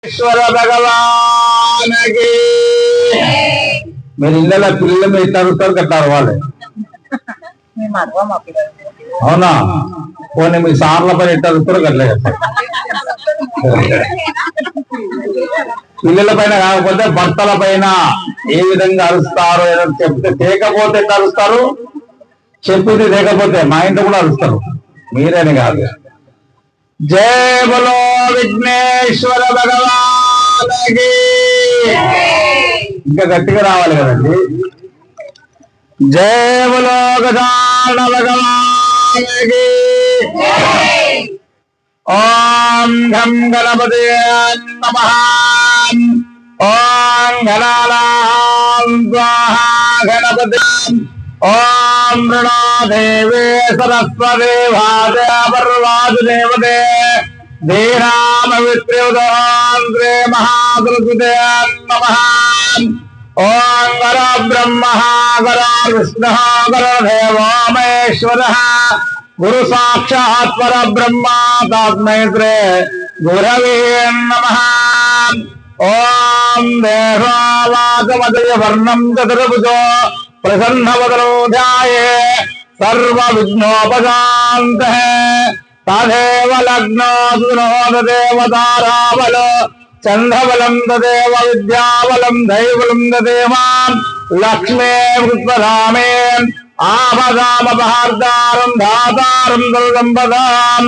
ఈశ్వర భగవానకి మీరు ఇళ్ళ పిల్లలు మీరు తరుగుతారు కట్టారు వాళ్ళు అవునా పోనీ మీ సార్ల పైన తరుగుతారు కట్టలే పిల్లల పైన కాకపోతే భర్తల పైన ఏ విధంగా అరుస్తారు ఏదో చెప్తే తేకపోతే అరుస్తారు చెప్పింది లేకపోతే మా ఇంట్లో కూడా అరుస్తారు మీరేని కాదు. జయ బలో విఘ్నేశ్వర భగవానకి ఇంకా గట్టిగా రావాలి కదండి. జయ బలో గజానన భగవానకి ఓం ఘం గణపతే నమః ఓం గణానాం స్వాహా గణపతే ఓం రుణాదేవే సరస్వతే వాదేవదే ధీరామవిత్ర్యుదాంద్రే మహాసరస్వతే నమః ఓం గర బ్రహ్మ గర విష్ణు గర దేవో మహేశ్వర గురు సాక్షాత్ పరబ్రహ్మ తస్మై శ్రీ గురవే నమః. ఓం దేవావాసమదయ వర్ణం చతుర్భుజో ప్రసన్నవదనో ధ్యాయే సర్వ విఘ్నోపశాంతః తదేవ లగ్నో సునోదేవతారాబలో చంద్రబలం తదేవ విద్యాబలం దైవబలం తదేవాం లక్ష్మే వృత్పరామే ఆపదామపహార్దారం ధాతారం సంపదాం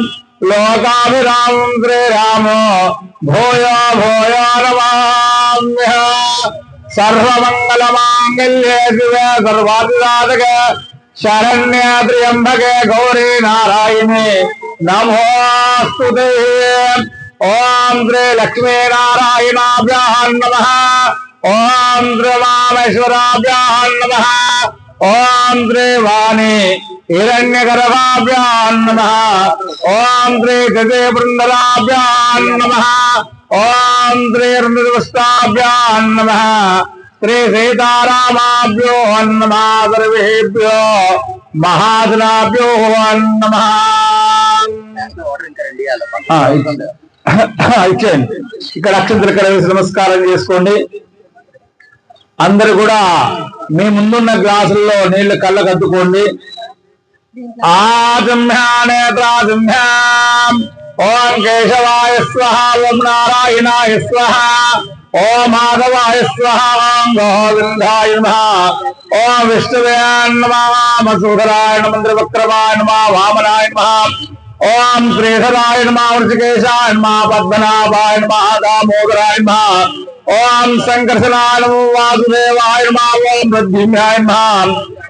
లోకాభిరామం శ్రీరామో భూయో భూయో నమామ్యః. సర్వమంగళమాంగళ్యే శివే సర్వాధిసాధకే శరణ్యే త్ర్యంబకే గౌరీ నారాయణి నమోస్తుతే. ఓం శ్రీ లక్ష్మీ నారాయణాభ్యాం నమః ఓం శ్రీ వామేశ్వరాభ్యాం నమః ఓం శ్రీ వాణి హిరణ్యగర్భాభ్యాం నమః ఓం శ్రీ గజే బృందరాభ్యాం నమః ఓం శ్రీ రుద్రవస్తాభ్యాం నమః శ్రీ సీతారామాభ్యో నమః సర్వేభ్యో మహాజనాభ్యో నమః. ఇచ్చేయండి ఇక్కడ అక్షంతలు కలిసి నమస్కారం చేసుకోండి. అందరు కూడా మీ ముందున్న గ్లాసుల్లో నీళ్లు కళ్ళకు అద్దుకోండి. ఆజమ్యానేత్రాజమ్యాం ఓం కేశవాయ స్వహ ఓం నారాయణాయ స్వహ ఓం మాధవాయ స్వహ ఓం గోవిందాయ నమః ఓం విష్ణువే నమః మధుసూదనాయ నమః మంత్రవక్రమాయ నమః వామనాయ నమః ఓం శ్రీధరాయ నమః వృషికేశాయ నమః పద్మనాభాయ నమః దామోదరాయ నమః ఓం సంకర్షణాయ నమః వాసుదేవాయ నమః ఓం ప్రద్యుమ్నాయ నమః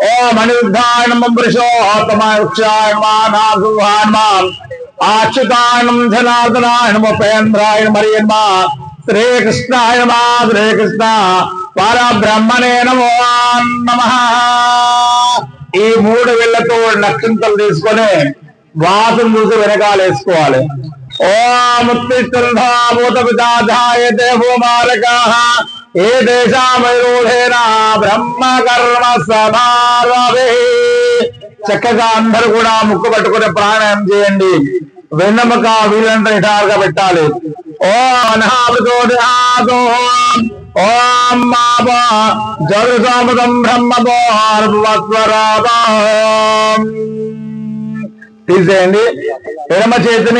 ఓం అనిరుద్ధాయ నమః పురుషోత్తమాయ వృక్షాయ నమః నారసింహాయ నమః అచ్యుతాయ నమః జనార్దనాయ నమః ఉపేంద్రాయ నమః శ్రీకృష్ణాయ నమః శ్రీకృష్ణ పరబ్రహ్మణే నమో నమః. ఈ మూడు వేళ్లతో నక్షంతలు తీసుకొని వాసం చూసి వెనకాల వేసుకోవాలి. ఓం ఉత్తిష్టంధాభూత పితాధాయ దేవోమారకాః ఏ దేశామయోధేన బ్రహ్మ కర్మ సమారభే. చక్కగా అందరూ కూడా ముక్కు పట్టుకునే ప్రాణాయామం చేయండి. వెన్నెముక వీళ్ళంతా నిటారుగా పెట్టాలి. ఓం ఓం మాపో జరుసోమతం బ్రహ్మపోర్వస్వరాభం తీసేయండి. ఎడమ చేతిని